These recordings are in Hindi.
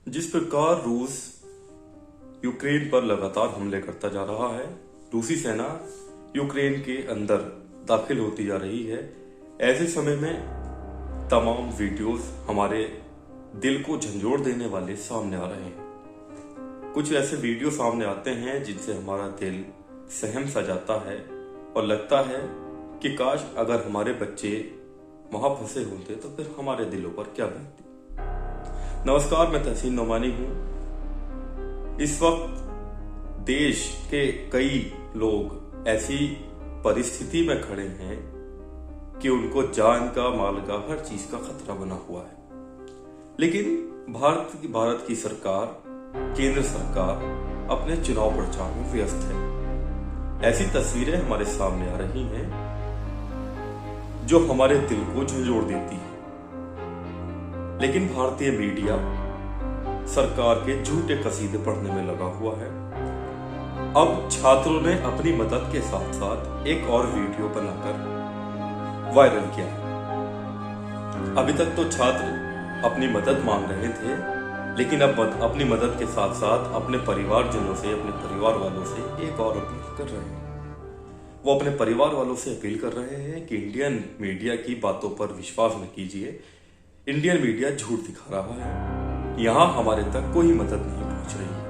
जिस प्रकार रूस यूक्रेन पर लगातार हमले करता जा रहा है, रूसी सेना यूक्रेन के अंदर दाखिल होती जा रही है। ऐसे समय में तमाम वीडियोस हमारे दिल को झंझोड़ देने वाले सामने आ रहे हैं। कुछ ऐसे वीडियो सामने आते हैं जिनसे हमारा दिल सहम सा जाता है और लगता है कि काश अगर हमारे बच्चे वहां फंसे होते तो फिर हमारे दिलों पर क्या बीतती। नमस्कार, मैं तहसीन नोमानी हूं। इस वक्त देश के कई लोग ऐसी परिस्थिति में खड़े हैं कि उनको जान का, माल का, हर चीज का खतरा बना हुआ है। लेकिन भारत की सरकार, केंद्र सरकार अपने चुनाव प्रचार में व्यस्त है। ऐसी तस्वीरें हमारे सामने आ रही हैं जो हमारे दिल को झंझोड़ देती है। लेकिन भारतीय मीडिया सरकार के झूठे कसीदे पढ़ने में लगा हुआ है। अब छात्रों ने अपनी मदद के साथ साथ एक और वीडियो बनाकर वायरल किया है। अभी तक तो छात्र अपनी मदद मांग रहे थे, लेकिन अब अपनी मदद के साथ साथ अपने परिवारजनों से, अपने परिवार वालों से एक और अपील कर रहे हैं। वो अपने परिवार वालों से अपील कर रहे हैं कि इंडियन मीडिया की बातों पर विश्वास न कीजिए। इंडियन मीडिया झूठ दिखा रहा है। यहाँ हमारे तक कोई मदद नहीं पहुंच रही है,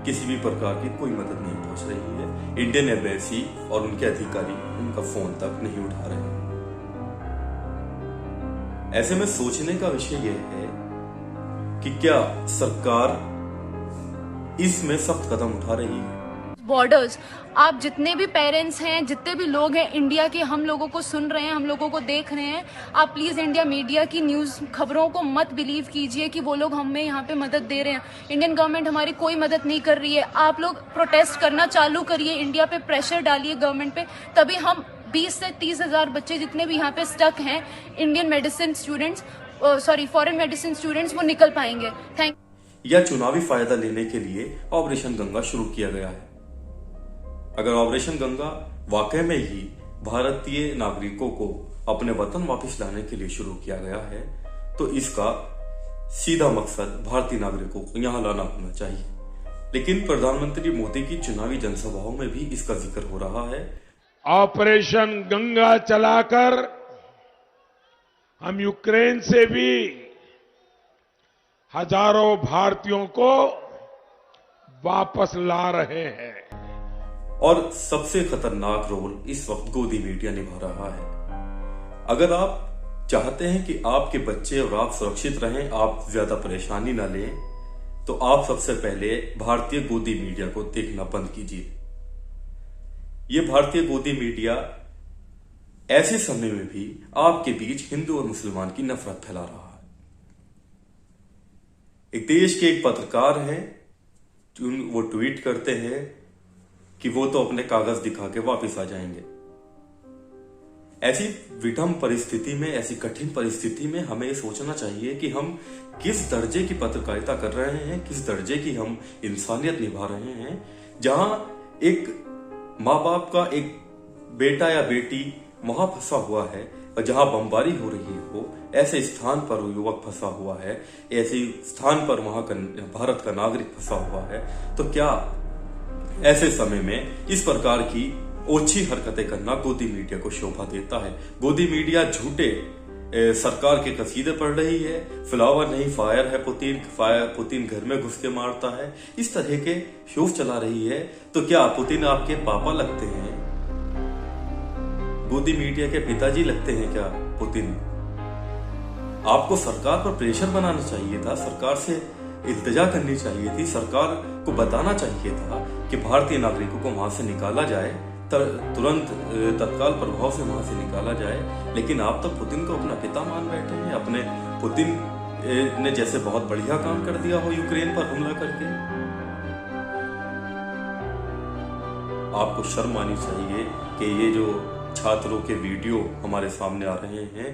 किसी भी प्रकार की कोई मदद नहीं पहुंच रही है। इंडियन एम्बेसी और उनके अधिकारी उनका फोन तक नहीं उठा रहे हैं। ऐसे में सोचने का विषय यह है कि क्या सरकार इसमें सख्त कदम उठा रही है। बॉर्डर्स, आप जितने भी पेरेंट्स हैं, जितने भी लोग हैं इंडिया के, हम लोगों को सुन रहे हैं, हम लोगों को देख रहे हैं, आप प्लीज इंडिया मीडिया की न्यूज खबरों को मत बिलीव कीजिए कि वो लोग हमें यहाँ पे मदद दे रहे हैं। इंडियन गवर्नमेंट हमारी कोई मदद नहीं कर रही है। आप लोग प्रोटेस्ट करना चालू करिए, इंडिया पे प्रेशर डालिए गवर्नमेंट पे, तभी हम 20 से 30 हजार बच्चे जितने भी यहाँ पे स्टक हैं, Indian medicine students, foreign medicine students, वो निकल पाएंगे। थैंक या चुनावी फायदा लेने के लिए ऑपरेशन गंगा शुरू किया गया है। अगर ऑपरेशन गंगा वाकई में ही भारतीय नागरिकों को अपने वतन वापस लाने के लिए शुरू किया गया है, तो इसका सीधा मकसद भारतीय नागरिकों को यहां लाना होना चाहिए। लेकिन प्रधानमंत्री मोदी की चुनावी जनसभाओं में भी इसका जिक्र हो रहा है। ऑपरेशन गंगा चलाकर हम यूक्रेन से भी हजारों भारतीयों को वापस ला रहे हैं। और सबसे खतरनाक रोल इस वक्त गोदी मीडिया निभा रहा है। अगर आप चाहते हैं कि आपके बच्चे और आप सुरक्षित रहें, आप ज्यादा परेशानी ना लें, तो आप सबसे पहले भारतीय गोदी मीडिया को देखना बंद कीजिए। ये भारतीय गोदी मीडिया ऐसे समय में भी आपके बीच हिंदू और मुसलमान की नफरत फैला रहा है। एक देश के एक पत्रकार हैं, वो ट्वीट करते हैं कि वो तो अपने कागज दिखा के वापस आ जाएंगे। ऐसी विषम परिस्थिति में, ऐसी कठिन परिस्थिति में हमें सोचना चाहिए कि हम किस दर्जे की पत्रकारिता कर रहे हैं, किस दर्जे की हम इंसानियत निभा रहे हैं। जहां एक माँ बाप का एक बेटा या बेटी वहां फंसा हुआ है और जहां बमबारी हो रही हो, ऐसे स्थान पर युवक फंसा हुआ है, ऐसे स्थान पर वहां का भारत का नागरिक फंसा हुआ है, तो क्या ऐसे समय में इस प्रकार की ओछी हरकतें करना गोदी मीडिया को शोभा देता है। गोदी मीडिया झूठे सरकार के कसीदे पढ़ रही है। फ्लावर नहीं फायर है पुतिन घर में घुस के मारता है, इस तरह के शोफ चला रही है। तो क्या पुतिन आपके पापा लगते हैं? गोदी मीडिया के पिताजी लगते हैं क्या पुतिन? आपको सरकार पर प्रेशर बनाना चाहिए था, सरकार से इल्तिजा करनी चाहिए थी, सरकार को बताना चाहिए था कि भारतीय नागरिकों को वहां से निकाला जाए, तुरंत तत्काल प्रभाव से वहां से निकाला जाए। लेकिन आप तो पुतिन को अपना पिता मान बैठे हैं। अपने पुतिन ने जैसे बहुत बढ़िया काम कर दिया हो यूक्रेन पर हमला करके। आपको शर्म आनी चाहिए कि ये जो छात्रों के वीडियो हमारे सामने आ रहे हैं,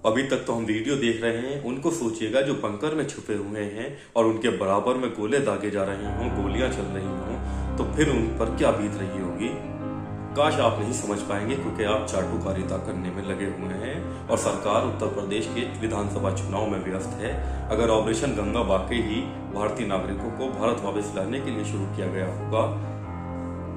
अभी तक तो हम वीडियो देख रहे हैं, उनको सोचिएगा जो बंकर में छुपे हुए हैं और उनके बराबर में गोले दागे जा रहे हों, गोलियां चल रही हों, तो फिर उन पर क्या बीत रही होगी। काश आप नहीं समझ पाएंगे, क्योंकि आप चाटुकारिता करने में लगे हुए हैं और सरकार उत्तर प्रदेश के विधानसभा चुनाव में व्यस्त है। अगर ऑपरेशन गंगा वाकई ही भारतीय नागरिकों को भारत वापस लाने के लिए शुरू किया गया होगा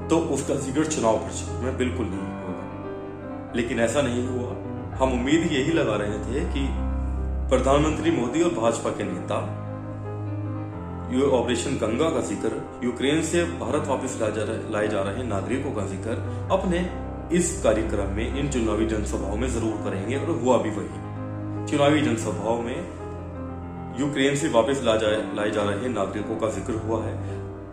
तो उसका जिक्र चुनाव प्रचार में बिल्कुल नहीं होगा, लेकिन ऐसा नहीं हुआ। हम उम्मीद यही लगा रहे थे कि प्रधानमंत्री मोदी और भाजपा के नेता ये ऑपरेशन गंगा का जिक्र, यूक्रेन से भारत वापस लाए जा रहे नागरिकों का जिक्र अपने इस कार्यक्रम में, इन चुनावी जनसभाओं में जरूर करेंगे। और हुआ भी वही। चुनावी जनसभाओं में यूक्रेन से वापस लाए जा रहे नागरिकों का जिक्र हुआ है।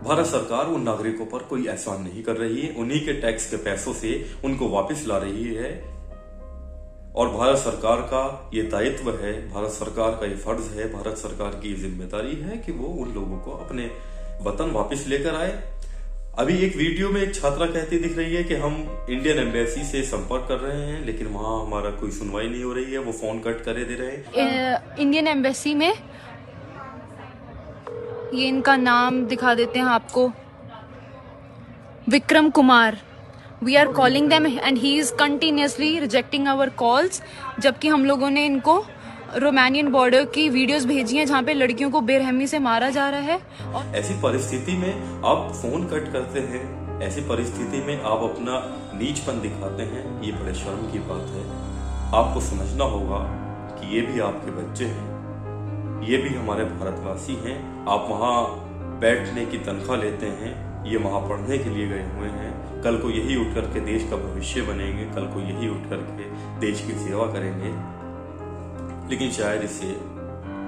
भारत सरकार उन नागरिकों पर कोई एहसान नहीं कर रही है, उन्हीं के टैक्स के पैसों से उनको वापस ला रही है। और भारत सरकार का ये दायित्व है, भारत सरकार का ये फर्ज है, भारत सरकार की जिम्मेदारी है कि वो उन लोगों को अपने वतन वापस लेकर आए। अभी एक वीडियो में एक छात्रा कहती दिख रही है कि हम इंडियन एम्बेसी से संपर्क कर रहे हैं, लेकिन वहां हमारा कोई सुनवाई नहीं हो रही है, वो फोन कट करे दे रहे हैं। इंडियन एम्बेसी में ये इनका नाम दिखा देते हैं आपको, Vikram Kumar. We are calling them and he is continuously rejecting our calls, जबकि हम लोगों ने इनको रोमानियन बॉर्डर की वीडियोस भेजी हैं जहाँ पे लड़कियों को बेरहमी से मारा जा रहा है। और ऐसी परिस्थिति में आप फोन कट करते हैं, ऐसी परिस्थिति में आप अपना नीचपन दिखाते हैं, ये बड़े शर्म की बात है। आपको समझना होगा कि ये भी आपके बच्चे हैं, ये भी हमारे भारतवासी हैं। आप वहाँ बैठने की तनख्वाह लेते हैं, ये वहां पढ़ने के लिए गए हुए हैं। कल को यही उठ करके देश का भविष्य बनेंगे, कल को यही उठ करके देश की सेवा करेंगे। लेकिन शायद इससे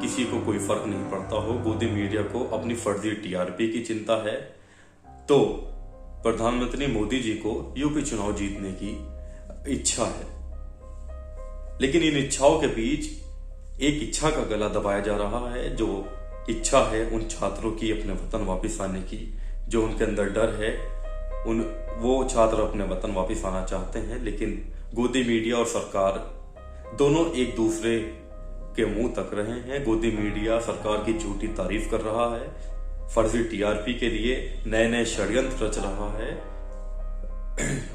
किसी को कोई फर्क नहीं पड़ता हो। गोदी मीडिया को अपनी फर्जी टीआरपी की चिंता है, तो प्रधानमंत्री मोदी जी को यूपी चुनाव जीतने की इच्छा है, लेकिन इन इच्छाओं के बीच एक इच्छा का गला दबाया जा रहा है, जो इच्छा है उन छात्रों की अपने वतन वापस आने की। जो उनके अंदर डर है, वो छात्र अपने वतन वापस आना चाहते हैं, लेकिन गोदी मीडिया और सरकार दोनों एक दूसरे के मुंह तक रहे हैं। गोदी मीडिया सरकार की झूठी तारीफ कर रहा है, फर्जी टीआरपी के लिए नए नए षड्यंत्र रच रहा है,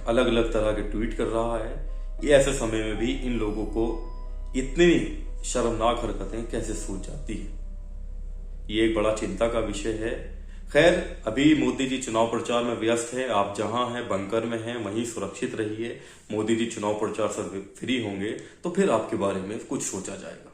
अलग अलग तरह के ट्वीट कर रहा है। ये ऐसे समय में भी इन लोगों को इतनी शर्मनाक हरकतें कैसे सूझ जाती है, ये एक बड़ा चिंता का विषय है। खैर, अभी मोदी जी चुनाव प्रचार में व्यस्त है। आप जहां हैं, बंकर में हैं, वहीं सुरक्षित रहिए। मोदी जी चुनाव प्रचार से फ्री होंगे तो फिर आपके बारे में कुछ सोचा जाएगा।